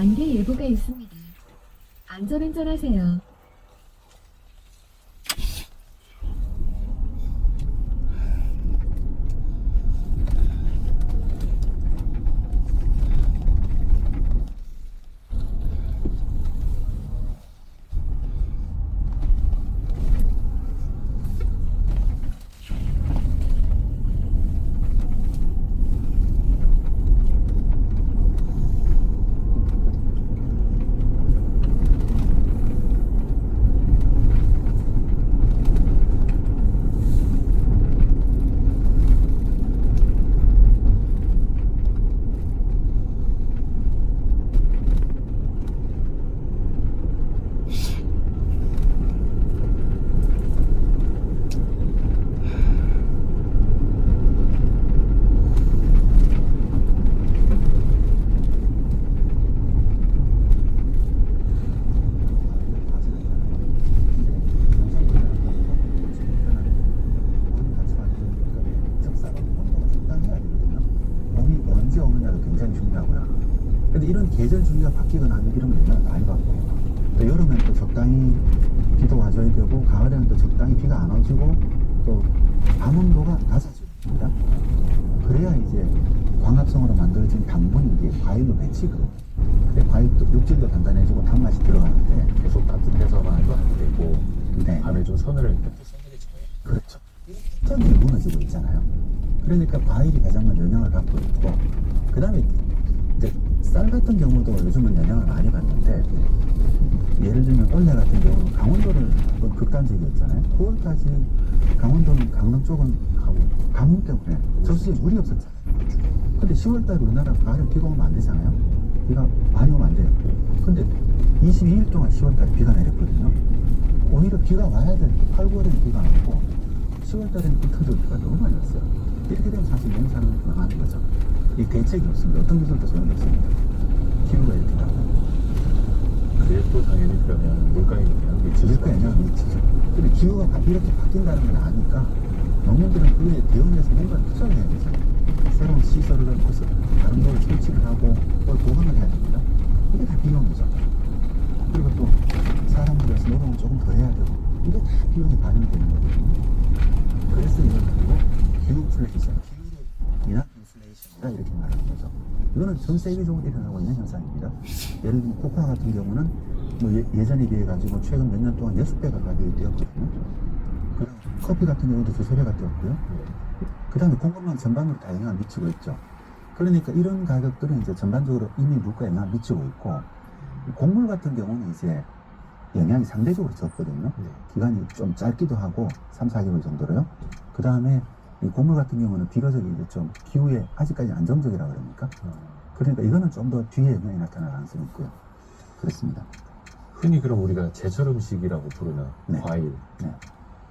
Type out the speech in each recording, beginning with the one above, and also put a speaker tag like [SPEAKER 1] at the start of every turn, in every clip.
[SPEAKER 1] 안개 예보가 있습니다. 안전운전하세요.
[SPEAKER 2] 근데 이런 계절 주기가 바뀌거나 하면 이런 거 영향을 많이 받고요. 또 여름엔 또 적당히 비도 와줘야 되고, 가을에는 또 적당히 비가 안 와주고, 또 밤온도가 낮아집니다. 그래야 이제 광합성으로 만들어진 당분이 이게 과일로 맺히거든요. 근데 과일도 육질도 단단해지고 단맛이 들어가는데
[SPEAKER 3] 계속 따뜻해서만 해도 안 되고
[SPEAKER 2] 네.
[SPEAKER 3] 밤에 좀 서늘할 때 서늘해져요.
[SPEAKER 2] 그렇죠. 일정이 무너지고 있잖아요. 그러니까 과일이 가장 먼저 영향을 받고 있고, 그 다음에 이제 쌀 같은 경우도 요즘은 영향을 많이 받는데, 예를 들면 올해 같은 경우는 강원도는 한번 극단적이었잖아요. 9월까지 강원도는 강릉 쪽은 가뭄 때문에 저수지에 물이 없었잖아요. 근데 10월달에 우리나라 가을에 비가 오면 안 되잖아요. 비가 많이 오면 안 돼요. 근데 22일 동안 10월달에 비가 내렸거든요. 오히려 비가 와야 될 8, 9월에는 비가 안 오고 10월달에는 비 터질 비가 너무 많이 왔어요. 이렇게 되면 사실 농사는 망하는 거죠. 이 대책이 없습니다. 어떤 기술도 소용이 없습니다. 기후가 이렇게 나와요.
[SPEAKER 3] 그게 또 당연히 그러면 물가에 영향을 미치죠.
[SPEAKER 2] 물가 영향을 미치죠. 근데 기후가 이렇게 바뀐다는 걸 아니까 농민들은 그에 대응해서 뭔가 투자를 해야 되죠. 새로운 시설을 넣고서 다른 걸 설치를 하고 그걸 보강을 해야 됩니다. 이게 다 비용이죠. 그리고 또 사람들에서 노동을 조금 더 해야 되고, 이게 다 비용이 반영이 되는 거거든요. 그래서 이걸 가지고 기후인플레이션, 기후를 인한 인플레이션이다 이렇게 말하는 거죠. 이거는 전 세계적으로 일어나고 있는 현상입니다. 예를 들면 코코아 같은 경우는 뭐 예전에 비해 가지고 최근 몇 년 동안 6배가 가격이 뛰었거든요. 그리고 커피 같은 경우도 2~3배가 뛰었고요. 그 다음에 공급망 전반으로 다 영향을 미치고 있죠. 그러니까 이런 가격들은 이제 전반적으로 이미 물가에 영향을 미치고 있고, 곡물 같은 경우는 이제 영향이 상대적으로 적거든요. 기간이 좀 짧기도 하고 3~4개월 정도로요. 그 다음에 이 곡물 같은 경우는 비교적이 이제 좀 기후에 아직까지 안정적이라 그럽니까? 그러니까 이거는 좀 더 뒤에 영향이 나타날 가능성이 있고요. 그렇습니다.
[SPEAKER 3] 흔히 그럼 우리가 제철 음식이라고 부르는
[SPEAKER 2] 네.
[SPEAKER 3] 과일,
[SPEAKER 2] 네.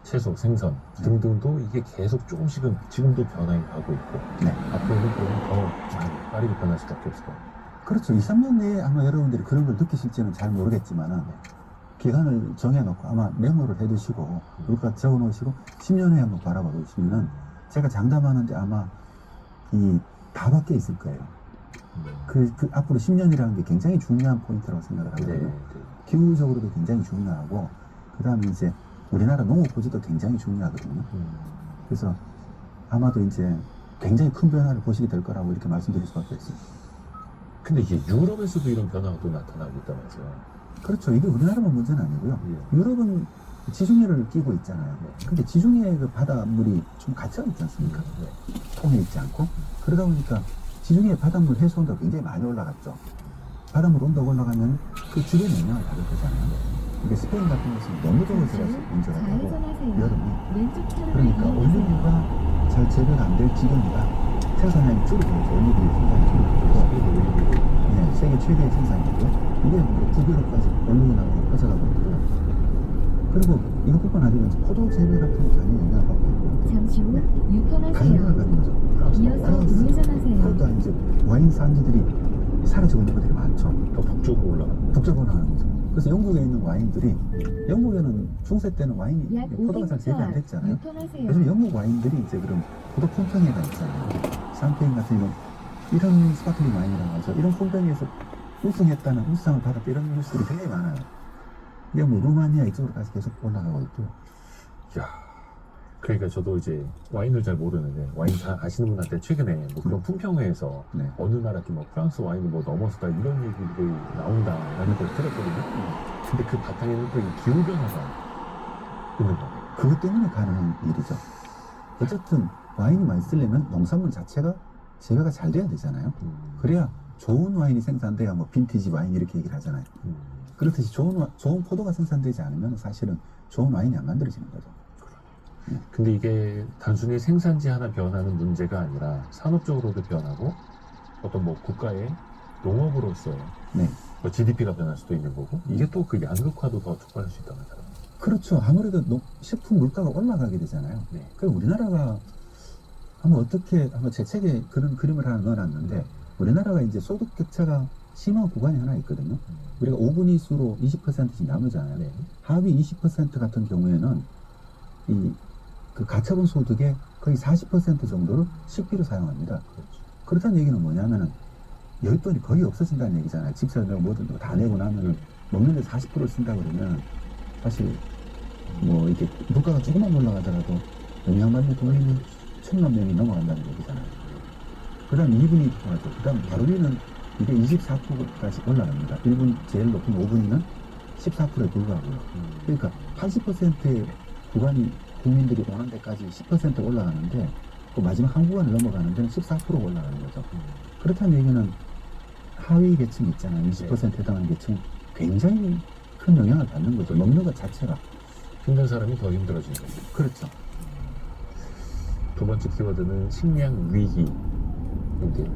[SPEAKER 3] 채소, 생선 등등도 이게 계속 조금씩은 지금도 변화해 가고 있고
[SPEAKER 2] 네.
[SPEAKER 3] 앞으로는 그러면 더 많이 빠르게 변할 수밖에 없을 거예요.
[SPEAKER 2] 그렇죠. 2~3년 내에 아마 여러분들이 그런 걸 느끼실지는 잘 모르겠지만은, 기간을 정해놓고 아마 메모를 해두시고 물가 적어놓으시고 10년 후에 한번 바라봐 보시면은 제가 장담하는데 아마 이 다 바뀌어 있을 거예요. 그 앞으로 10년이라는 게 굉장히 중요한 포인트라고 생각을 하거든요. 기후적으로도 굉장히 중요하고, 그 다음에 이제 우리나라 농업 구조도 굉장히 중요하거든요. 그래서 아마도 이제 굉장히 큰 변화를 보시게 될 거라고 이렇게 말씀드릴 수밖에 없습니다.
[SPEAKER 3] 근데 이게 유럽에서도 이런 변화가 또 나타나고 있다면서요.
[SPEAKER 2] 그렇죠. 이게 우리나라만 문제는 아니고요. 유럽은 지중해를 끼고 있잖아요. 근데 지중해 그 바닷물이 좀 갇혀 있지 않습니까? 통해 있지 않고. 그러다 보니까 지중해 바닷물 해수 온도가 굉장히 많이 올라갔죠. 바닷물 온도가 올라가면 그 주변에 영향을 받을 거잖아요. 이게 스페인 같은 곳은 너무 더워서 문제가 되고, 여름이. 그러니까 올리브가 잘 재배가 안 될 지경이라 생산량이 줄어들죠. 올리브 생산이 줄어들고, 네, 세계 최대의 생산이고요. 이게 뭐 9개월까지 올리브 나무가 퍼져가고 있고요. 그리고 이것뿐만 아니라 이제 포도 재배 같은 거 당연히 영향을 받고 있고요.
[SPEAKER 1] 잠시 후
[SPEAKER 2] 다 영향을
[SPEAKER 1] 유턴하세요.
[SPEAKER 2] 받는 거죠.
[SPEAKER 1] 이어서 우회전하세요.
[SPEAKER 2] 그러다 이제 와인 산지들이 사라지고 있는 것들이 많죠.
[SPEAKER 3] 더 북쪽으로 올라가는
[SPEAKER 2] 북쪽으로 나가는 거죠. 그래서 영국에 있는 와인들이, 영국에는 중세 때는 와인이
[SPEAKER 1] 약
[SPEAKER 2] 포도가 잘 재배 안
[SPEAKER 1] 500m
[SPEAKER 2] 됐잖아요.
[SPEAKER 1] 유턴하세요.
[SPEAKER 2] 요즘 영국 와인들이 이제 그런 포도 폼평회가 있잖아요. 샴페인 같은 이런 스파클링 와인이라고 하죠. 이런 폼평회에서 우승했다는 우상을 받았다 이런 뉴스들이 굉장히 많아요. 이게 뭐 루마니아 이쪽으로 가서 계속 올라가고 있고요.
[SPEAKER 3] 야, 그러니까 저도 이제 와인을 잘 모르는데 와인 잘 아시는 분한테 최근에 뭐 그런 품평회에서
[SPEAKER 2] 네.
[SPEAKER 3] 어느 나라 뭐 프랑스 와인이 뭐 넘어서다 이런 얘기들이 나온다라는 걸 들었거든요. 근데 그 바탕에는 또 이 기후 변화가 있는 거예요.
[SPEAKER 2] 그것 때문에 가능한 일이죠. 어쨌든 와인이 맛있으려면 농산물 자체가 재배가 잘 돼야 되잖아요. 그래야 좋은 와인이 생산돼야 뭐 빈티지 와인 이렇게 얘기를 하잖아요. 그렇듯이 좋은 포도가 생산되지 않으면 사실은 좋은 와인이 안 만들어지는 거죠.
[SPEAKER 3] 근데 이게 단순히 생산지 하나 변하는 문제가 아니라 산업적으로도 변하고 어떤 뭐 국가의 농업으로서
[SPEAKER 2] 네.
[SPEAKER 3] 뭐 GDP가 변할 수도 있는 거고 이게 또 그 양극화도 더 촉발할 수 있다고 하더라고요.
[SPEAKER 2] 그렇죠. 아무래도 식품 물가가 올라가게 되잖아요.
[SPEAKER 3] 네.
[SPEAKER 2] 그럼 우리나라가 한번 제 책에 그런 그림을 하나 넣어놨는데 우리나라가 이제 소득 격차가 심한 구간이 하나 있거든요. 우리가 5분위 수로 20%씩 나누잖아요.
[SPEAKER 3] 네.
[SPEAKER 2] 하위 20% 같은 경우에는 그 가처분 소득의 거의 40% 정도를 식비로 사용합니다.
[SPEAKER 3] 그렇죠.
[SPEAKER 2] 그렇다는 얘기는 뭐냐면은 여윳돈이 거의 없어진다는 얘기잖아요. 집세 내고 뭐든 다 내고 나면은 먹는데 40%를 쓴다 그러면 사실 뭐 이렇게 물가가 조금만 올라가더라도 영양받는 국민이 1,000만 명이 넘어간다는 얘기잖아요. 그 다음 2분이 들어가죠. 그 다음 바로 위는 이게 24%까지 올라갑니다. 1분 제일 높은 5분위는 14%에 불과하고요. 그러니까 80%의 구간이 국민들이 오는 데까지 10% 올라가는데 그 마지막 한 구간을 넘어가는 데는 14% 올라가는 거죠. 그렇다는 얘기는 하위 계층 있잖아요. 20% 해당하는 계층은 굉장히 큰 영향을 받는 거죠. 먹는 것 자체가.
[SPEAKER 3] 힘든 사람이 더 힘들어지는 거죠.
[SPEAKER 2] 그렇죠.
[SPEAKER 3] 두 번째 키워드는 식량 위기. 이게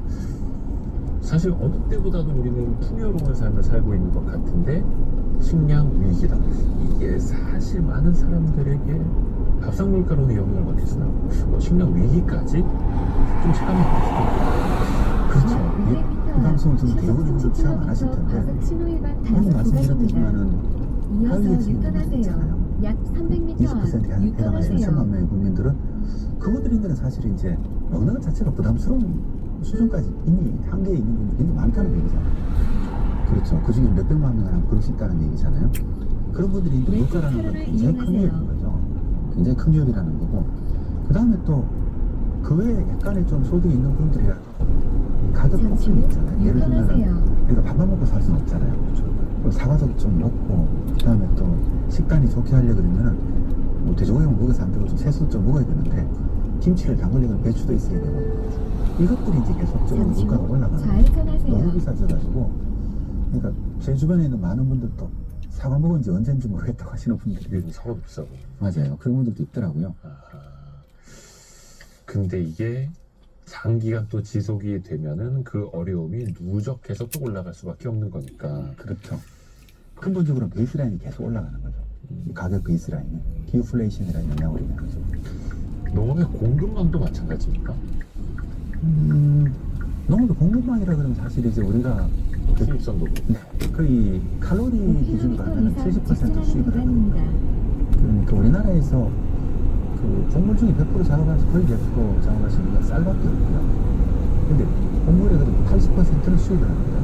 [SPEAKER 3] 사실 어느 때보다도 우리는 풍요로운 삶을 살고 있는 것 같은데 식량 위기다. 이게 사실 많은 사람들에게 밥상 물가로는 영향을 받겠으나 식량 위기까지 좀 체감이 안 되시죠.
[SPEAKER 2] 그렇죠. 이 방송을 듣는 대부분의 분들 체험 안 하실 텐데 방금 말씀드렸지만은 하위
[SPEAKER 1] 이어서
[SPEAKER 2] 계층이
[SPEAKER 1] 유턴하세요.
[SPEAKER 2] 있잖아요.
[SPEAKER 1] 약 300m
[SPEAKER 2] 20%에
[SPEAKER 1] 앞
[SPEAKER 2] 해당하시는 1,000만
[SPEAKER 1] 유턴하세요.
[SPEAKER 2] 명의 국민들은 그분들인데는 사실 이제 먹는 것 자체가 부담스러운 수준까지 이미 한계에 있는 분들이 굉장히 많다는 얘기잖아요. 그렇죠. 그 중에 몇백만 명을 하면 그럴 수 있다는 얘기잖아요. 그런 분들이 이제 물가라는 건 굉장히 큰 위협인 거죠. 굉장히 큰 위협이라는 거고. 그 다음에 또 그 외에 약간의 좀 소득이 있는 분들이라도 가격
[SPEAKER 1] 잠시
[SPEAKER 2] 폭등이
[SPEAKER 1] 후
[SPEAKER 2] 있잖아요. 예를 들면
[SPEAKER 1] 유턴하세요.
[SPEAKER 2] 우리가 밥만 먹고 살 수는 없잖아요. 그리고 사과도 좀 먹고 그 다음에 또 식단이 좋게 하려 그러면은 뭐 돼지고기만 먹어서 안 되고 좀 채소도 좀 먹어야 되는데 김치를 담글려면 배추도 있어야 되고 이것들이 이제 계속적으로
[SPEAKER 1] 잠시
[SPEAKER 2] 물가가
[SPEAKER 1] 후
[SPEAKER 2] 올라가는 거예요.
[SPEAKER 1] 좌회전하세요.
[SPEAKER 2] 너무 비싸져가지고 그러니까 제 주변에 있는 많은 분들도 사과 먹은 지 언제인지 모르겠다고 하시는 분들이
[SPEAKER 3] 요즘 사과도 비싸고.
[SPEAKER 2] 맞아요. 그런 분들도 있더라고요.
[SPEAKER 3] 아하. 근데 이게 장기간 또 지속이 되면은 그 어려움이 누적해서 또 올라갈 수밖에 없는 거니까.
[SPEAKER 2] 그렇죠. 근본적으로 베이스라인이 계속 올라가는 거죠. 이 가격 베이스라인이 디플레이션이라는 영향으로 인해서.
[SPEAKER 3] 농업의 공급망도 마찬가지입니까?
[SPEAKER 2] 농업의 공급망이라 그러면 사실 이제 우리가
[SPEAKER 3] 수입선도 그렇고.
[SPEAKER 2] 거의 칼로리 기준으로
[SPEAKER 1] 5km
[SPEAKER 2] 하면
[SPEAKER 1] 이상
[SPEAKER 2] 70%
[SPEAKER 1] 직진하는
[SPEAKER 2] 수입을 하거든요.
[SPEAKER 1] 구간입니다.
[SPEAKER 2] 그러니까 우리나라에서 그 곡물 중에 100% 작업할 수 거의 100% 작업할 수 있는 건 쌀밖에 없고요. 근데 곡물의 그래도 80%는 수입을 합니다.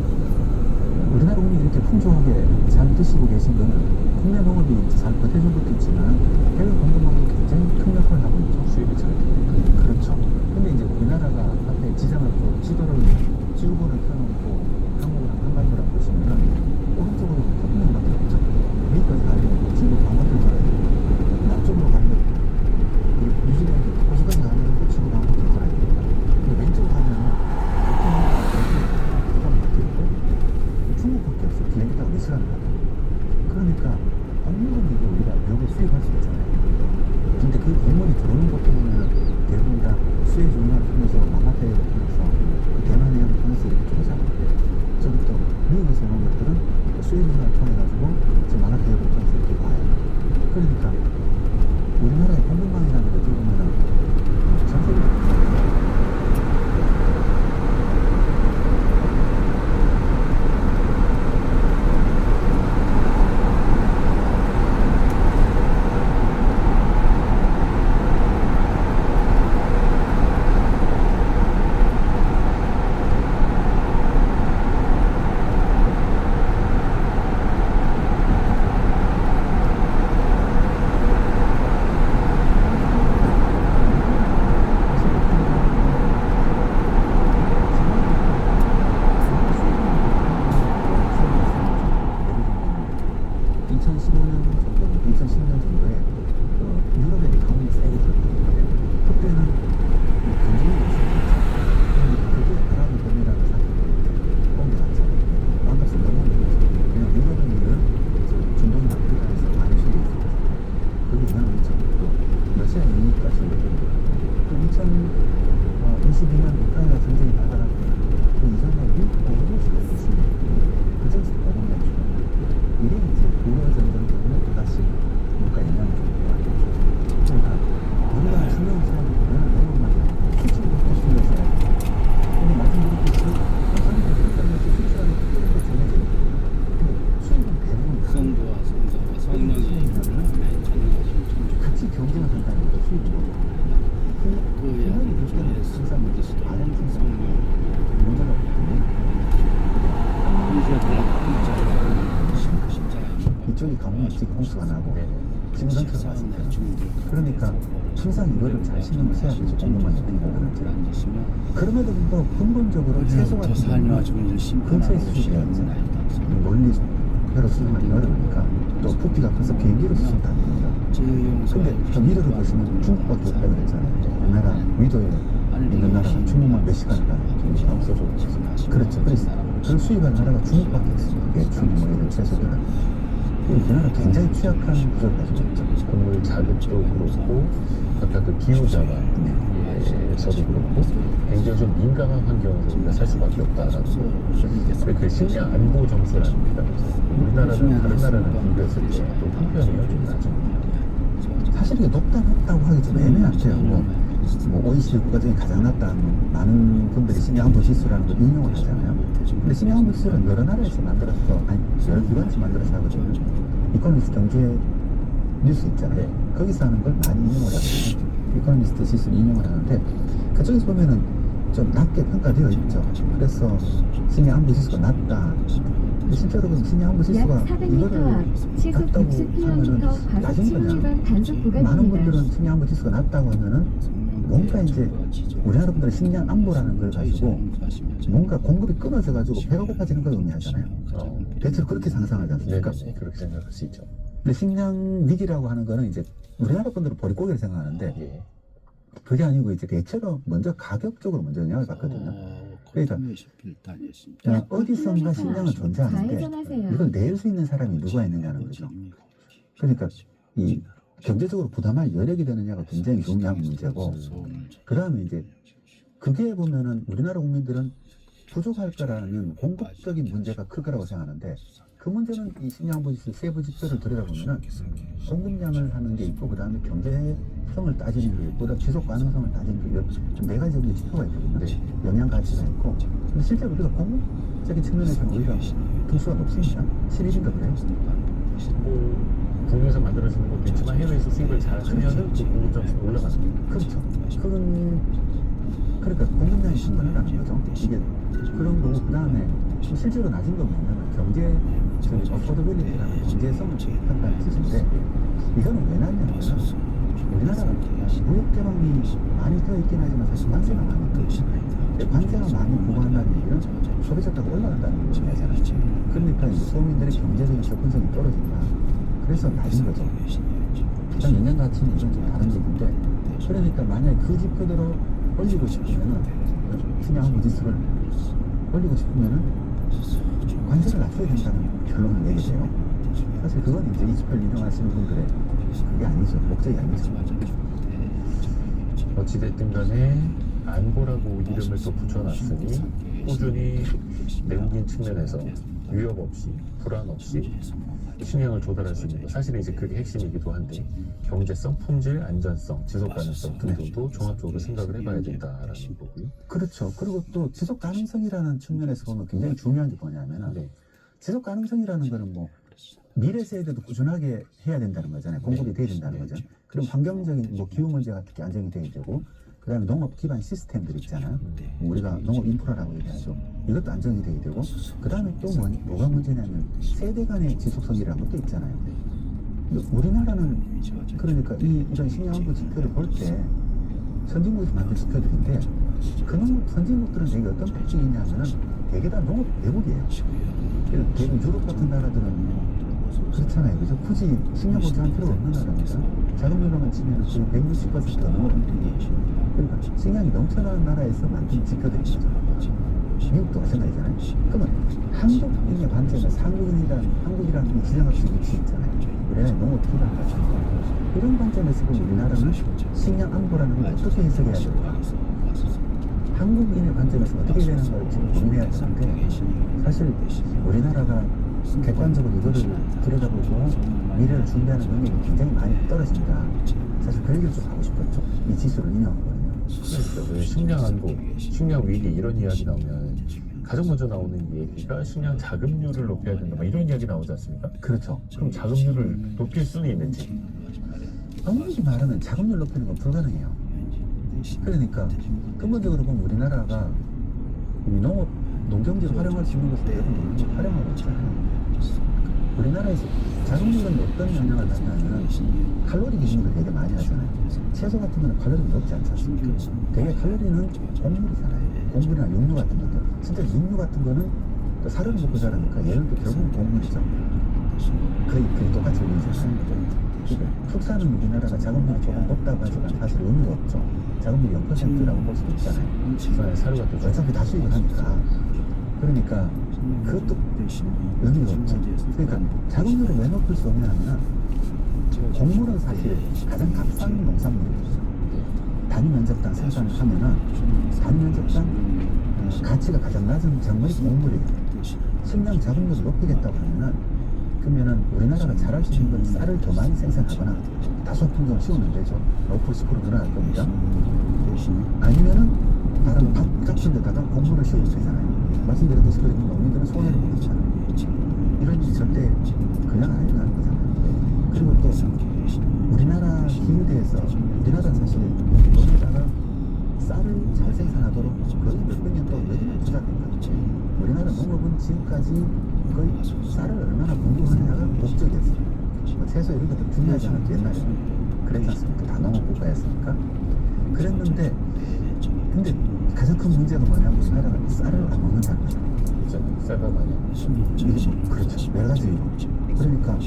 [SPEAKER 2] 우리나라 국민이 이렇게 풍족하게 잘 드시고 계신 거는 국내 농업이 잘 버텨준 것도 있지만 해외 공급망도 굉장히 큰 역할을 하고 있죠.
[SPEAKER 3] 수입이 잘 되니까.
[SPEAKER 2] 그렇죠. 근데 이제 우리나라가 앞에 지정을 또 지구본을 펴놓고 한국이랑 한반도랑 보시면은 오른쪽으로 태평양밖에 없죠. 미국까지 가려면 지구 반바퀴를 돌아야 돼요. 남쪽으로 가려면 뉴질랜드 호주까지 가려면 또 지구 반바퀴를 돌아야 됩니다. 근데 왼쪽으로 가면은 태평양밖에 없고 중국밖에 없어요. 비행기 타고 4시간을 가요. 그러니까 곡물은 이게 우리가 외국에 수입할 수 있잖아요. 근데 그 곡물이 들어오는 것도 보면은 대부분 다 수에즈 운하를 통해서 마하페이를 통해서 그 대만 해역을 통해서 이렇게 들어오잖아요. 저기 또 미국에서 오는 것들은 수에즈 운하를 통해가지고 지금 마하페이를 통해서 이렇게 와요. 그러니까 우리나라의 공급망이라는 게 어떻게 보면은 전 세계적으로 저기 가면 지금 홍수가 나고
[SPEAKER 3] 네.
[SPEAKER 2] 지금 전체가 왔을 때 그러니까 항상 이거를 잘 신경을 써야 되죠. 공무원이 어떤 거는 그럼에도 불구하고 근본적으로 최소 같은 경우는 근처에 수준이 있잖아요. 멀리 배로 수준하기 어려우니까 또 부피가 커서 비행기로 수준도 안 됩니다. 근데 저 위로를 보시면 중국밖에 없다고 그랬잖아요. 우리나라 위도에 있는 나라가 중국만 몇 시간을 가는 중국이 없어져. 그렇죠. 그래서 그걸 수입한 나라가 중국밖에 없어요. 매출 뭐 이런 채소들은. 우리나라 굉장히 취약한 구조를 가지고 있죠.
[SPEAKER 3] 곡물 자급도 그렇고 아까 그 기후자반에서도 그렇고 굉장히 좀 민감한 환경에서 우리가 살 수밖에 없다라는 거. 그 식량 안보 정세라는 게 있다면서 우리나라는 다른 나라랑 비교했을 때 또 한편이요 좀 낮은.
[SPEAKER 2] 사실 이게 높다고 하기 좀 애매한데요. 뭐 OECD 국가 중에 가장 낮다. 많은 분들이 식량 안보 지수라는 걸 인용을 하잖아요. 근데 식량 안보 지수는 여러 나라에서 만들어서 아니 여러 기관에서 만들어서 하거든요. 이코노미스트 경제 뉴스 있잖아요. 거기서 하는 걸 많이 인용을 하거든요. 이코노미스트 지수를 인용을 하는데 그쪽에서 보면은 좀 낮게 평가되어 있죠. 그래서 식량 안보 지수가 낮다. 근데 실제로 그 식량 안보 지수가
[SPEAKER 1] 약 400m
[SPEAKER 2] 이거를
[SPEAKER 1] 앞 시속
[SPEAKER 2] 낮다고
[SPEAKER 1] 60km
[SPEAKER 2] 하면은
[SPEAKER 1] 과속
[SPEAKER 2] 낮은
[SPEAKER 1] 신호
[SPEAKER 2] 거냐?
[SPEAKER 1] 위반 단속
[SPEAKER 2] 많은
[SPEAKER 1] 구간입니다.
[SPEAKER 2] 분들은 식량 안보 지수가 낮다고 하면은 뭔가 이제 우리나라 분들은 식량 안보라는 걸 가지고 뭔가 공급이 끊어져 가지고 배가 고파지는 걸 의미하잖아요. 대체로 그렇게 상상하지 않습니까?
[SPEAKER 3] 네네 그렇게 생각할 수 있죠.
[SPEAKER 2] 근데 식량 위기라고 하는 거는 이제 우리나라 분들은 보릿고기를 생각하는데
[SPEAKER 3] 예.
[SPEAKER 2] 그게 아니고 이제 대체로 먼저 가격 쪽으로 먼저 영향을 받거든요. 그러니까 그냥 어디선가 식량은 존재하는데
[SPEAKER 1] 좌회전하세요.
[SPEAKER 2] 이걸 낼 수 있는 사람이 누가 있느냐는 거죠. 그러니까 이 경제적으로 부담할 여력이 되느냐가 굉장히 중요한 문제고 그 다음에 이제 그게 보면은 우리나라 국민들은 부족할 거라는 공급적인 문제가 클 거라고 생각하는데 그 문제는 이 식량 안보 지수 세부 지표를 들여다보면은 공급량을 하는 게 있고 그 다음에 경제성을 따지는 게 있고 그다음 지속 가능성을 따지는 게 좀 네 가지 정도의 지표가 있거든요.
[SPEAKER 3] 네.
[SPEAKER 2] 영양 가치가 있고 근데 실제로 우리가 공급적인 측면에서는 오히려 등수가 높습니다. 11인가 그래요.
[SPEAKER 3] 뭐 국내에서 만들어지는 것도 있지만 해외에서 수입을 잘 하면은 그 공급 점수가 올라가는 거예요.
[SPEAKER 2] 그렇죠. 그건 그러니까 공급량이 증가하는 거죠. 이게 그런 거고 그 다음에 실제로 낮은 거 보면 경제 저기 어포더빌리티라는 경제성을 평가하는 뜻인데 이거는 왜 낮냐면 우리나라가 무역 대박이 많이 되어 있긴 하지만 사실 관세가 많이 있거든요. 관세가 많이 부과한다는 얘기는 소비자가가 올라간다는 걸 의미하잖아요. 그러니까 이제 소민들의 경제적인 접근성이 떨어진다. 그래서 낮은 거죠. 일단 영양 가치는 이건 좀 다른 얘기인데 그러니까 만약에 그 지표대로 올리고 싶으면은 식량 안보 지수를 올리고 싶으면은 관세를 낮춰야 된다는 결론을 내게 돼요. 사실 그건 이제 이 지표를 인용하시는 분들의 그게 아니죠. 목적이 아니죠.
[SPEAKER 3] 어찌됐든 간에 안보라고 이름을 또 붙여놨으니 꾸준히 내국인 측면에서 위협 없이 불안 없이 식량을 조달할 수 있는 거 사실은 이제 그게 핵심이기도 한데 경제성, 품질, 안전성, 지속 가능성 등등도 종합적으로 생각을 해봐야 된다라는 거고요.
[SPEAKER 2] 그렇죠. 그리고 또 지속 가능성이라는 측면에서 보면 굉장히 중요한 게 뭐냐면은
[SPEAKER 3] 네.
[SPEAKER 2] 지속 가능성이라는 거는 뭐 미래 세대도 꾸준하게 해야 된다는 거잖아요. 공급이 돼야 된다는 거죠. 그럼 환경적인 뭐 기후 문제 같은 게 안정이 돼야 되고 그다음에 농업 기반 시스템들 있잖아요. 우리가 농업 인프라라고 얘기하죠. 이것도 안정이 돼야 되고 그다음에 또 뭐가 문제냐면 세대 간의 지속성이라는 것도 있잖아요. 근데 우리나라는 그러니까 이런 식량 안보 지표를 볼 때 선진국에서 만든 지표들인데 그 선진국들은 되게 어떤 특징이 있냐면은 되게 다 농업 대국이에요. 대부분 유럽 같은 나라들은 그렇잖아요. 그죠? 굳이 식량 보장할 필요가 없는 나라입니다. 자급률로만 치면 거의 160%가 농업인데 그러니까 식량이 넘쳐나는 나라에서 만든 지표들인 거죠. 미국도 마찬가지잖아요. 그러면 한국인의 관점에서 한국이라는 이 지정학적 위치 있잖아요. 우리나라의 농업 기반 같은 거. 이런 관점에서 보면 우리나라는 식량 안보라는 걸 어떻게 해석해야 될까? 한국인의 관점에서 어떻게 되는 걸 지금 고민해야 되는데 사실 우리나라가 객관적으로 이거를 들여다보고 미래를 준비하는 능력이 굉장히 많이 떨어진다. 사실 그 얘기를 좀 하고 싶었죠. 이 지수를 인용하거든요.
[SPEAKER 3] 그러니까 왜 식량 안보, 식량 위기 이런 이야기 나오면 가장 먼저 나오는 얘기가 식량 자급률을 높여야 된다. 막 이런 이야기 나오지 않습니까?
[SPEAKER 2] 그렇죠.
[SPEAKER 3] 그럼 자급률을 높일 수는 있는지.
[SPEAKER 2] 엄밀히 말하면 자급률 높이는 건 불가능해요. 그러니까 근본적으로 보면 우리나라가 이 농경지를 활용할 수 있는 것을 대부분 활용하고 있잖아요. 우리나라에서 자동차는 어떤 영향을 받냐면 칼로리 기준으로 되게 많이 하잖아요. 채소 같은 거는 칼로리가 높지 않지 않습니까? 되게 칼로리는 곡물이잖아요. 곡물이나 육류 같은 것도. 진짜 육류 같은 거는 또 살을 먹고 자라니까 얘는 또 결국은 곡물이죠. 거의 똑같이 보이잖아요. 축사는 우리나라가 자금률이 조금 높다고 하지만 사실 의미가 없죠. 자금률이 0%라고 볼 수도 있잖아요.
[SPEAKER 3] 집안에 사료가 또
[SPEAKER 2] 어차피 다 수익을 하니까. 그러니까 그것도 의미가 없죠. 그러니까 자금률을 왜 높일 수 없냐면 곡물은 사실 가장 값싼 농산물이죠. 단위 면적당 생산을 하면은 단위 면적당 가치가 가장 낮은 작물이 곡물이에요. 식량 자금률을 높이겠다고 하면은 그러면은 우리나라가 잘할 수 있는 건 쌀을 더 많이 생산하거나 다소 품종을 씌우면 되죠. 5% 10% 늘어날 겁니다. 아니면은 다른 밭 같은 데다가 곡물을 씌우면 되잖아요. 말씀드렸듯이 그러면 농민들은 손해를 보고 있잖아요. 이런 일이 절대 그냥 안 일어나는 거잖아요. 그리고 또 우리나라 기후대에서 우리나라는 사실 논에다가 쌀을 잘 생산하도록 거의 몇백 년 동안 몇년 투자했거든요. 우리나라 농업은 지금까지 거의 쌀을 얼마나 공급하느냐가 목적이었어요. 뭐 채소 이런 것도 중요하지 않았죠, 옛날에. 그랬지 않습니까? 다 농업 국가였으니까. 그랬는데, 근데 가장 큰 문제가 뭐냐면 우리나라가 쌀을 안 먹는다는 거죠.
[SPEAKER 3] 쌀밥 아니야.
[SPEAKER 2] 그렇죠. 여러 가지 이유. 그러니까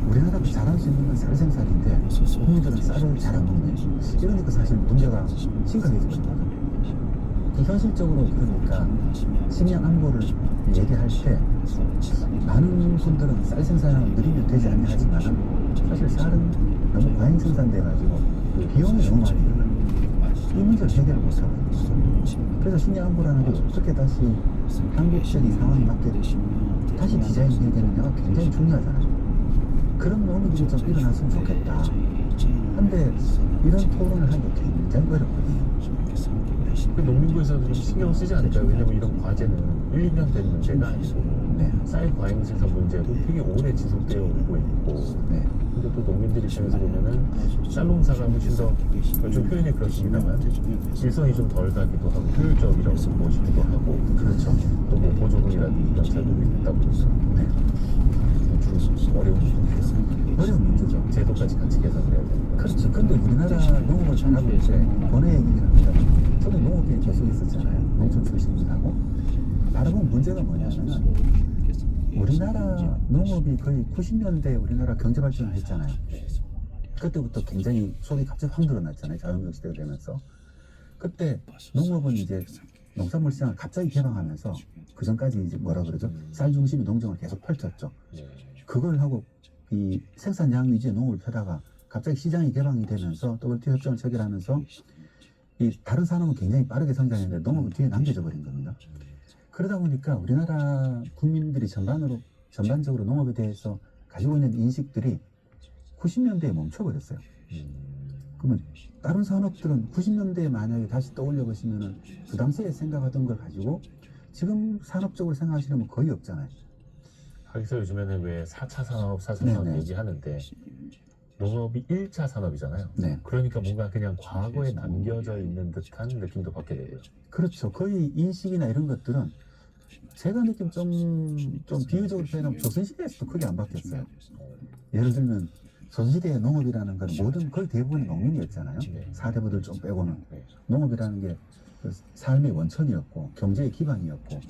[SPEAKER 2] 우리나라가 잘할 수 있는 건 쌀 생산인데 국민들은 쌀을 잘 안 먹네. 이러니까 사실 문제가 심각해지거든요. 현실적으로 그러니까 식량 안보를 얘기할 때 많은 분들은 쌀 생산을 늘리면 되지 않냐 하지만은 사실 쌀은 너무 과잉 생산돼가지고 비용이 너무 많이 들어요. 이 문제를 해결을 못하거든요. 그래서 식량 안보라는 게 어떻게 다시 한국적인 상황에 맞게 다시 디자인해야 되느냐가 굉장히 중요하잖아요. 그런 논의들이 좀 일어났으면 좋겠다. 근데 이런 토론을 하는 게 굉장히 어렵거든요.
[SPEAKER 3] 그 농민부에서도 좀 신경 쓰지 않을까요? 왜냐면 이런 과제는 1, 2년 된 문제가 아니고
[SPEAKER 2] 네.
[SPEAKER 3] 쌀 과잉 생산 문제도 되게 오래 지속되어 오고 있고
[SPEAKER 2] 네.
[SPEAKER 3] 근데 또 농민들 입장에서 보면은 쌀 농사가 훨씬 더 좀 표현이 그렇습니다만 일손이 좀 덜 가기도 하고 효율적이라고 보시기도 하고
[SPEAKER 2] 그렇죠.
[SPEAKER 3] 또 뭐 보조금이라든지 이런 제도도 있다 보니까
[SPEAKER 2] 네.
[SPEAKER 3] 좀 어려운 문제죠.
[SPEAKER 2] 어려운 문제죠.
[SPEAKER 3] 제도까지 같이 개선돼야 되는
[SPEAKER 2] 그렇죠. 근데 우리나라 농업을 잘하고 있는데 번외 얘기를 합니다. 저도 농업계에 계속 있었잖아요. 농촌 출신이라고. 바라본 문제가 뭐냐면은 우리나라 농업이 거의 90년대 우리나라 경제발전을 했잖아요. 그때부터 굉장히 속이 갑자기 확 늘어났잖아요. 자연경 시대가 되면서. 그때 농업은 이제 농산물 시장을 갑자기 개방하면서 그 전까지 이제 뭐라 그러죠? 쌀 중심의 농정을 계속 펼쳤죠. 그걸 하고 이 생산량 위주의 농업을 펴다가 갑자기 시장이 개방이 되면서 WTO 협정을 체결하면서 이 다른 산업은 굉장히 빠르게 성장했는데 농업은 뒤에 남겨져 버린 겁니다. 그러다 보니까 우리나라 국민들이 전반적으로 농업에 대해서 가지고 있는 인식들이 90년대에 멈춰버렸어요. 그러면 다른 산업들은 90년대에 만약에 다시 떠올려 보시면은 그 당시에 생각하던 걸 가지고 지금 산업적으로 생각하시려면 거의 없잖아요.
[SPEAKER 3] 하기서 요즘에는 왜 4차 산업, 4차 산업
[SPEAKER 2] 네네.
[SPEAKER 3] 얘기하는데 농업이 1차 산업이잖아요.
[SPEAKER 2] 네.
[SPEAKER 3] 그러니까 뭔가 그냥 과거에 남겨져 있는 듯한 느낌도 받게 되고요.
[SPEAKER 2] 그렇죠. 거의 인식이나 이런 것들은 제가 느낌 좀 비유적으로 표현하면 조선시대에서도 크게 안 바뀌었어요. 예를 들면 조선시대의 농업이라는 건 모든 거의 대부분의 농민이었잖아요.
[SPEAKER 3] 네.
[SPEAKER 2] 사대부들 좀 빼고는.
[SPEAKER 3] 네.
[SPEAKER 2] 농업이라는 게 그 삶의 원천이었고 경제의 기반이었고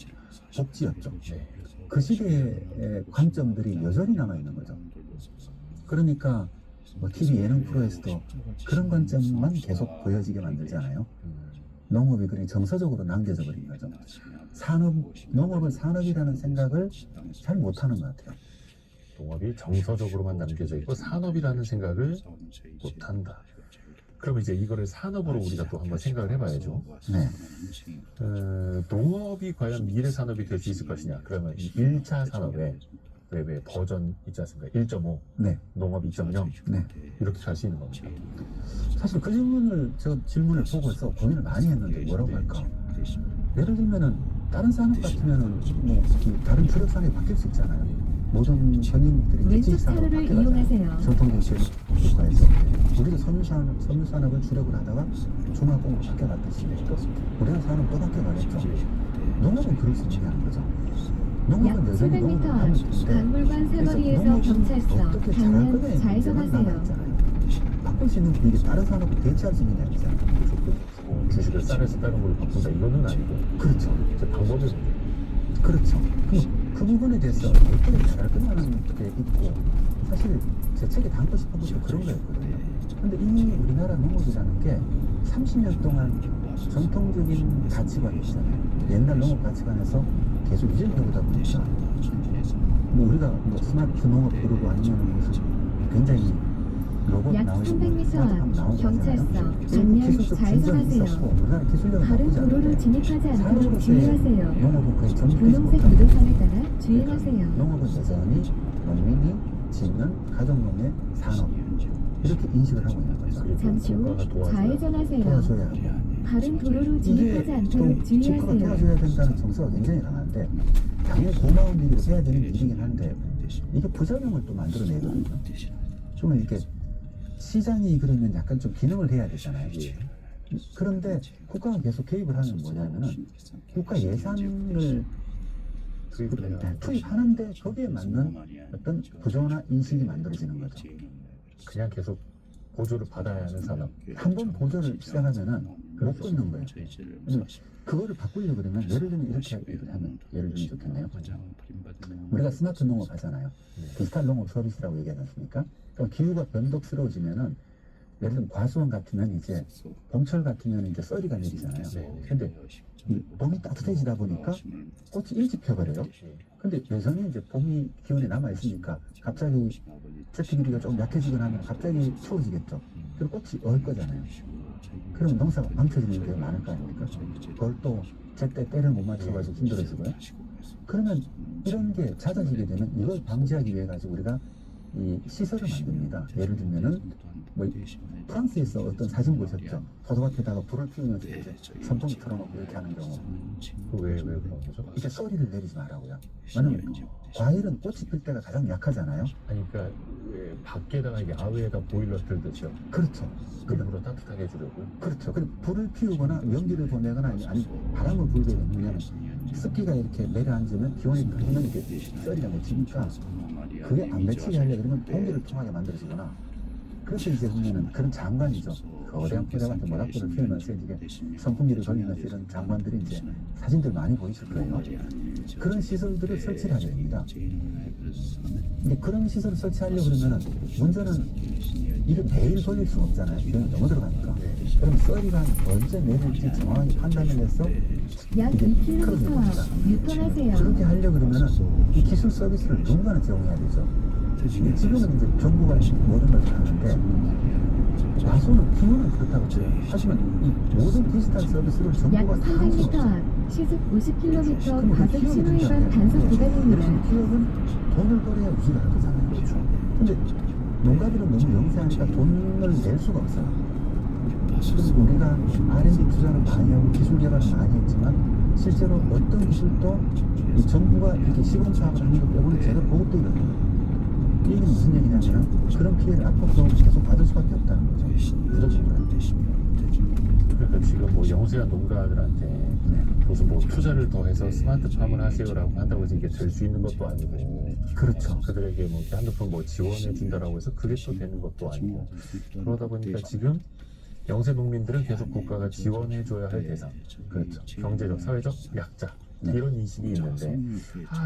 [SPEAKER 2] 복지였죠.
[SPEAKER 3] 네.
[SPEAKER 2] 그 시대의 관점들이 여전히 남아있는 거죠. 그러니까 뭐 TV 예능 프로에서도 그런 관점만 계속 보여지게 만들잖아요. 농업이 그냥 정서적으로 남겨져 버린 거죠. 농업을 산업이라는 생각을 잘 못하는 것 같아요.
[SPEAKER 3] 농업이 정서적으로만 남겨져 있고 산업이라는 생각을 못한다. 그럼 이제 이거를 산업으로 우리가 또 한번 생각을 해봐야죠.
[SPEAKER 2] 네.
[SPEAKER 3] 농업이 과연 미래 산업이 될 수 있을 것이냐? 그러면 이 1차 산업에 왜 버전 있지 않습니까? 1.5,
[SPEAKER 2] 네.
[SPEAKER 3] 농업 2.0
[SPEAKER 2] 네.
[SPEAKER 3] 이렇게 갈 수 있는 겁니다.
[SPEAKER 2] 사실 그 질문을 보고서 고민을 많이 했는데 뭐라고 할까? 예를 들면은 다른 산업 같으면은 뭐 다른 주력 산업이 바뀔 수 있잖아요. 모든 전인들이
[SPEAKER 1] 왼쪽
[SPEAKER 2] 산업으로
[SPEAKER 1] 차로를
[SPEAKER 2] 바뀌어가잖아요.
[SPEAKER 1] 이용하세요.
[SPEAKER 2] 전통경제 국가에서 우리도 섬유 산업을 주력을 하다가 중화공으로 바뀌어갔듯이 또 우리나라 산업 또 바뀌어가겠죠. 농업은 그럴 수 있냐는 거죠. 농업은
[SPEAKER 1] 약
[SPEAKER 2] 여전히
[SPEAKER 1] 700m
[SPEAKER 2] 농업을 하면
[SPEAKER 1] 앞
[SPEAKER 2] 되는데
[SPEAKER 1] 박물관
[SPEAKER 2] 그래서
[SPEAKER 1] 사거리에서 경찰서
[SPEAKER 2] 어떻게 잘할
[SPEAKER 1] 방면
[SPEAKER 2] 거냐에
[SPEAKER 1] 좌회전하세요.
[SPEAKER 2] 남아있잖아요. 바꿀 수 있는 분위기 다른 산업을 대체할 수 있는 게 아니잖아요.
[SPEAKER 3] 주식을 쌀에서 다른 걸로 바꾼다 이거는 아니고
[SPEAKER 2] 그렇죠.
[SPEAKER 3] 이제 방법이 문제.
[SPEAKER 2] 그렇죠. 그 부분에 대해서 어떻게 잘할 거냐는 게 있고 사실 제 책에 담고 싶은 것도 그런 거였거든요. 근데 이미 우리나라 농업이라는 게 30년 동안 전통적인 가치관이 있잖아요. 옛날 농업 가치관에서 계속 유지되다 보니까 뭐 우리가 뭐 스마트 농업 그러고 아니면 무슨 굉장히 로봇
[SPEAKER 1] 약
[SPEAKER 2] 나오고
[SPEAKER 1] 300m
[SPEAKER 2] 스마트팜
[SPEAKER 1] 앞
[SPEAKER 2] 나오고
[SPEAKER 1] 경찰서
[SPEAKER 2] 하잖아요.
[SPEAKER 1] 전면
[SPEAKER 2] 기술적 진전이
[SPEAKER 1] 좌회전하세요.
[SPEAKER 2] 있었고 우리나라 기술력을
[SPEAKER 1] 다른
[SPEAKER 2] 나쁘지
[SPEAKER 1] 도로로
[SPEAKER 2] 않은데
[SPEAKER 1] 진입하지 않도록
[SPEAKER 2] 산업으로서의
[SPEAKER 1] 주의하세요.
[SPEAKER 2] 농업은 거의 전부되지
[SPEAKER 1] 분홍색
[SPEAKER 2] 못하고
[SPEAKER 1] 무도판에 따라 주행하세요.
[SPEAKER 2] 농업은 여전히 농민이 짓는 가족농의 산업 이렇게 인식을 하고 있는 거죠.
[SPEAKER 1] 잠시 후
[SPEAKER 3] 국가가 도와줘야
[SPEAKER 1] 좌회전하세요.
[SPEAKER 2] 도와줘야 하고
[SPEAKER 1] 다른 도로로
[SPEAKER 2] 이게
[SPEAKER 1] 진입하지
[SPEAKER 2] 또
[SPEAKER 1] 않도록
[SPEAKER 2] 국가가
[SPEAKER 1] 주의하세요.
[SPEAKER 2] 도와줘야 된다는 정서가 굉장히 강한데 당연히 고마운 일이고 해야 되는 일이긴 한데 이게 부작용을 또 만들어내거든요. 그러면 이렇게 시장이 그러면 약간 좀 기능을 해야 되잖아요. 그런데 국가가 계속 개입을 하면 뭐냐면은 국가 예산을 투입하는데 거기에 맞는 어떤 구조나 인식이 만들어지는 거죠.
[SPEAKER 3] 그냥 계속 보조를 받아야 하는 산업.
[SPEAKER 2] 한 번 보조를 시작하면은 못 끊는 거예요. 그거를 바꾸려고 그러면 예를 들면 이렇게 하면 예를 들면 좋겠네요. 우리가 스마트 농업 하잖아요. 디지털 농업 서비스라고 얘기하지 않습니까? 그럼 기후가 변덕스러워지면은 예를 들면 과수원 같으면 이제 봄철 같으면 이제 썰이가 내리잖아요. 근데 이 봄이 따뜻해지다 보니까 꽃이 일찍 펴버려요. 근데 여전히 이제 봄이 기온에 남아 있으니까 갑자기 세트 길이가 조금 약해지거나 하면 갑자기 추워지겠죠. 그리고 꽃이 얼 거잖아요. 그러면 농사가 망쳐지는 게 많을 거 아닙니까? 그걸 또 제때 때를 못 맞춰가지고 힘들어지고요. 그러면 이런 게 잦아지게 되면 이걸 방지하기 위해 가지고 우리가 이 시설을 만듭니다. 예를 들면은 뭐 프랑스에서 어떤 사진 보셨죠? 포도밭에다가 불을 피우면서 이제 선풍기 틀어놓고 이렇게 하는 경우.
[SPEAKER 3] 왜 그런 거죠?
[SPEAKER 2] 이게 소리를 내리지 말라고요. 왜냐면 과일은 꽃이 필 때가 가장 약하잖아요.
[SPEAKER 3] 아니 그러니까 왜 밖에다가 이게 야외에다 보일러 틀듯이요.
[SPEAKER 2] 그렇죠.
[SPEAKER 3] 일부러 따뜻하게 해주려고요.
[SPEAKER 2] 그렇죠. 그리고 불을 피우거나 연기를 보내거나 아니 바람을 불게 되면 습기가 이렇게 내려앉으면 기온이 떨어지면 이렇게 썰이가 맺히니까 그게 안 맺히게 하려고 그러면 공기를 통하게 만들어지거나 그래서 이제 보면은 그런 장관이죠. 거대한 포대밭에 모닥불을 피우면서 이게 선풍기를 돌리면서 이런 장관들이 이제 사진들 많이 보이실 거예요. 그런 시설들을 설치를 하게 됩니다. 근데 그런 시설을 설치하려고 그러면은 문제는 이를 매일 돌릴 수는 없잖아요. 비용이 너무 들어가니까. 그럼 썰이가 언제 내릴지 정확하게 판단을 해서
[SPEAKER 1] 약
[SPEAKER 2] 이게
[SPEAKER 1] 2km
[SPEAKER 2] 끌어들입니다.
[SPEAKER 1] 앞 유턴하세요.
[SPEAKER 2] 그렇게 하려고 그러면은 이 기술 서비스를 누군가는 제공해야 되죠. 지금은 이제 정부가 모든 걸 다 하는데 과수는 기후는 그렇다고 쳐요. 하지만 이 모든 디지털 서비스를
[SPEAKER 1] 약
[SPEAKER 2] 정부가 다 할 수
[SPEAKER 1] 300m
[SPEAKER 2] 없어요.
[SPEAKER 1] 앞 시속 50km
[SPEAKER 2] 그럼 그
[SPEAKER 1] 과속
[SPEAKER 2] 기업이
[SPEAKER 1] 신호 위반
[SPEAKER 2] 등장해요.
[SPEAKER 1] 단속
[SPEAKER 2] 그래서
[SPEAKER 1] 구간입니다.
[SPEAKER 2] 기업은 돈을 벌어야 유지를 할 거잖아요. 근데 농가들은 너무 영세하니까 돈을 낼 수가 없어요. 그래서 우리가 R&D 투자를 많이 하고 기술 개발을 많이 했지만 실제로 어떤 기술도 이 정부가 이렇게 시범 사업을 하는 것 빼고는 제대로 보급되지 않아요. 이 얘기는 무슨 얘기냐면 그런 피해를 앞으로도 계속 받을 수밖에 없다는 거죠. 무조건.
[SPEAKER 3] 그러니까 지금 뭐 영세한 농가들한테 무슨 뭐 투자를 더해서 스마트팜을 하세요라고 한다고 해서 이게 될 수 있는 것도 아니고
[SPEAKER 2] 그렇죠.
[SPEAKER 3] 그들에게 뭐 이렇게 한두 푼 뭐 지원해 준다라고 해서 그게 또 되는 것도 아니고 그러다 보니까 지금 영세 농민들은 계속 국가가 지원해 줘야 할 대상,
[SPEAKER 2] 그렇죠.
[SPEAKER 3] 경제적, 사회적 약자
[SPEAKER 2] 네.
[SPEAKER 3] 이런 인식이 있는데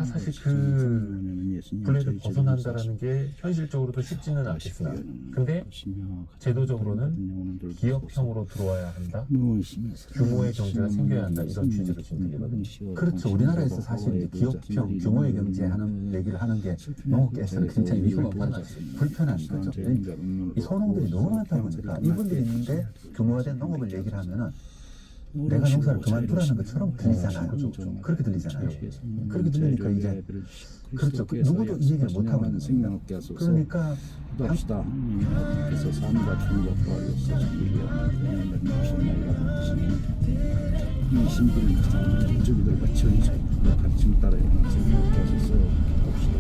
[SPEAKER 3] 사실 그 굴레를 벗어난다라는 게 현실적으로도 쉽지는 않겠으나 근데 제도적으로는 기업형으로 들어와야 한다, 규모의 경제가 생겨야 한다 이런 취지로 지금 들리거든요.
[SPEAKER 2] 그렇죠. 우리나라에서 사실 이제 기업형 규모의 경제하는 얘기를 하는 게 농업계에서는 굉장히 위험하고 불편한 거죠. 이 소농들이 너무 많다 보니까 이분들이 있는데 규모가 된 농업을 얘기를 하면은 내가 농사를 그만두라는 것처럼 들리잖아요. 그렇게 들리잖아요. 그렇게 들리니까 이제 그렇죠. 누구도 이 얘기를 못 하고 있는 거예요. 그러니까
[SPEAKER 4] 합시다. 그래서 삶과 충격과 이 신비는 가장 우주들과 천체 가르침 따라 생각하셔서 봅시다.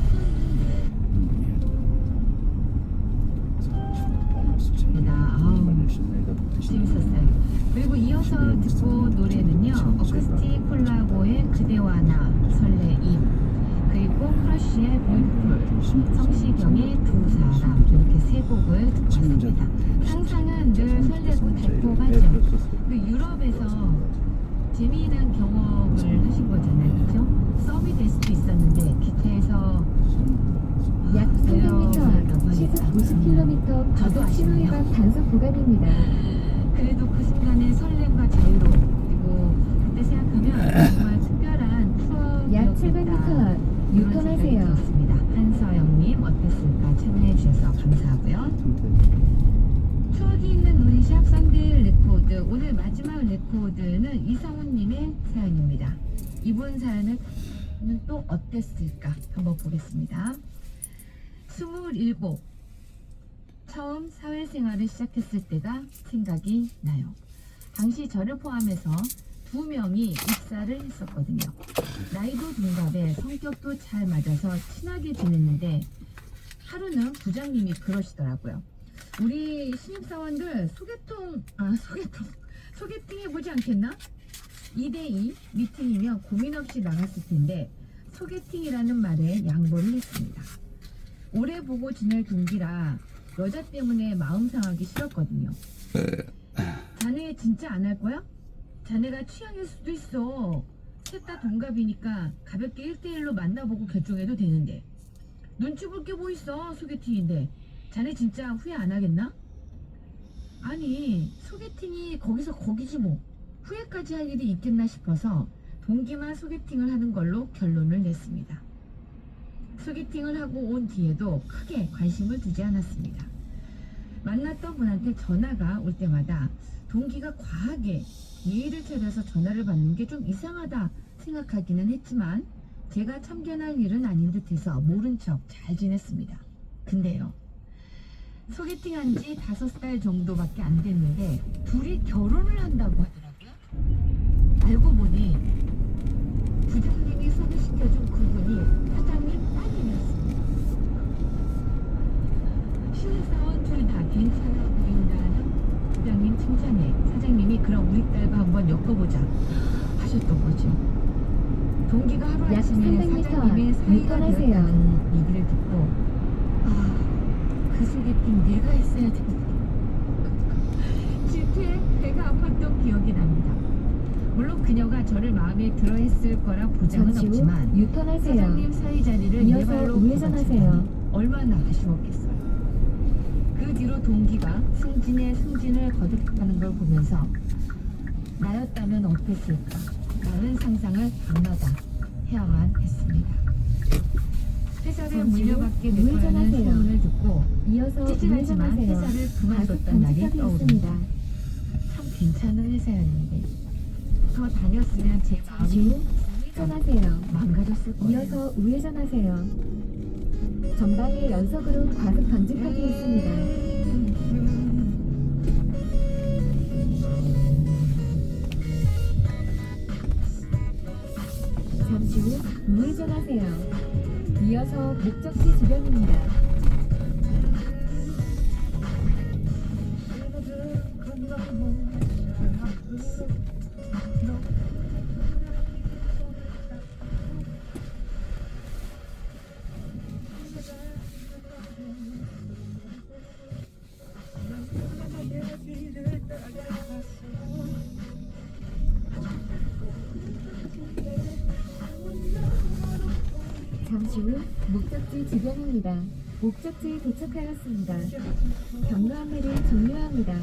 [SPEAKER 5] 재밌었어요. 그리고 이어서 듣고 노래는요. 어쿠스틱 콜라보의 그대와 나 설레임 그리고 크러쉬 이문시의 뷰티풀, 성시경의 두 사람 이렇게 세 곡을 듣고 왔습니다. 상상은 늘 설레고 달콤하죠. 그 유럽에서 재미난 경험을 하신 거잖아요, 그죠? 썸이 될 수도 있었는데 기차에서
[SPEAKER 1] 약 300m 앞 시속 90km
[SPEAKER 5] 저도
[SPEAKER 1] 과속 신호위반 단속 구간입니다.
[SPEAKER 5] 그래도 그 순간의 설렘과 자유로 그리고 그때 생각하면 정말 특별한
[SPEAKER 1] 약
[SPEAKER 5] 추억이었겠다
[SPEAKER 1] 700m 앞
[SPEAKER 5] 이런 생각이
[SPEAKER 1] 유턴하세요.
[SPEAKER 5] 들었습니다. 한서영님 어땠을까 참여해 주셔서 감사하고요. 추억이 있는 우리 샵 썬데이 레코드 오늘 마지막 레코드는 이성훈님의 사연입니다. 이분 사연은 또 어땠을까 한번 보겠습니다. 27 처음 사회생활을 시작했을 때가 생각이 나요. 당시 저를 포함해서 2명이 입사를 했었거든요. 나이도 동갑에 성격도 잘 맞아서 친하게 지냈는데 하루는 부장님이 그러시더라고요. 우리 신입사원들 소개팅 해보지 않겠나? 2대2 미팅이면 고민 없이 나갔을 텐데 소개팅이라는 말에 양보를 했습니다. 오래 보고 지낼 동기라 여자 때문에 마음 상하기 싫었거든요. 자네 진짜 안 할 거야? 자네가 취향일 수도 있어. 셋 다 동갑이니까 가볍게 1대1로 만나보고 결정해도 되는데 눈치 볼 게 뭐 있어. 소개팅인데 자네 진짜 후회 안 하겠나? 아니 소개팅이 거기서 거기지 뭐 후회까지 할 일이 있겠나 싶어서 동기만 소개팅을 하는 걸로 결론을 냈습니다. 소개팅을 하고 온 뒤에도 크게 관심을 두지 않았습니다. 만났던 분한테 전화가 올 때마다 동기가 과하게 예의를 차려서 전화를 받는 게 좀 이상하다 생각하기는 했지만 제가 참견할 일은 아닌 듯해서 모른 척 잘 지냈습니다. 근데요, 소개팅한 지 5달 정도밖에 안 됐는데 둘이 결혼을 한다고 하더라고요. 알고 보니 부장님이 소개시켜준 그분이 사장님 따님이었습니다. 신입사원 둘 다 괜찮아 보인다는 부장님 칭찬에 사장님이 그럼 우리 딸과 한번 엮어보자 하셨던 거죠. 동기가
[SPEAKER 1] 약
[SPEAKER 5] 하루아침에
[SPEAKER 1] 300m
[SPEAKER 5] 사장님의
[SPEAKER 1] 앞
[SPEAKER 5] 사이가
[SPEAKER 1] 유턴하세요.
[SPEAKER 5] 되었다는 얘기를 듣고 그 소개팅 내가 했어야 되는데 질투에 배가 아팠던 기억이 납니다. 물론 그녀가 저를 마음에 들어 했을 거라 보장은
[SPEAKER 1] 잠시 후
[SPEAKER 5] 없지만
[SPEAKER 1] 유턴하세요.
[SPEAKER 5] 사장님 사위 자리를 내
[SPEAKER 1] 이어서
[SPEAKER 5] 발로
[SPEAKER 1] 우회전하세요.
[SPEAKER 5] 걷어차다니 얼마나 아쉬웠겠어요. 그 뒤로 동기가 승진에 승진을 거듭하는 걸 보면서 나였다면 어땠을까 라는 상상을 밤마다 해야만 했습니다. 회사를
[SPEAKER 1] 잠시 후
[SPEAKER 5] 물려받게 될 거라는
[SPEAKER 1] 우회전하세요.
[SPEAKER 5] 소문을 듣고
[SPEAKER 1] 이어서
[SPEAKER 5] 찌질하지만
[SPEAKER 1] 우회전하세요.
[SPEAKER 5] 회사를
[SPEAKER 1] 과속
[SPEAKER 5] 그만뒀던 날이
[SPEAKER 1] 방지턱이
[SPEAKER 5] 떠오릅니다.
[SPEAKER 1] 있습니다.
[SPEAKER 5] 참 괜찮은 회사였는데 더 다녔으면 제
[SPEAKER 1] 잠시
[SPEAKER 5] 마음이
[SPEAKER 1] 후 우회전하세요.
[SPEAKER 5] 망가졌을 거예요.
[SPEAKER 1] 이어서 우회전하세요. 전방에 연속으로 과속 방지턱이 있습니다. 잠시 후 우회전하세요. 이어서 목적지 주변입니다. 잠시 후 목적지 주변입니다. 목적지에 도착하였습니다. 경로 안내를 종료합니다.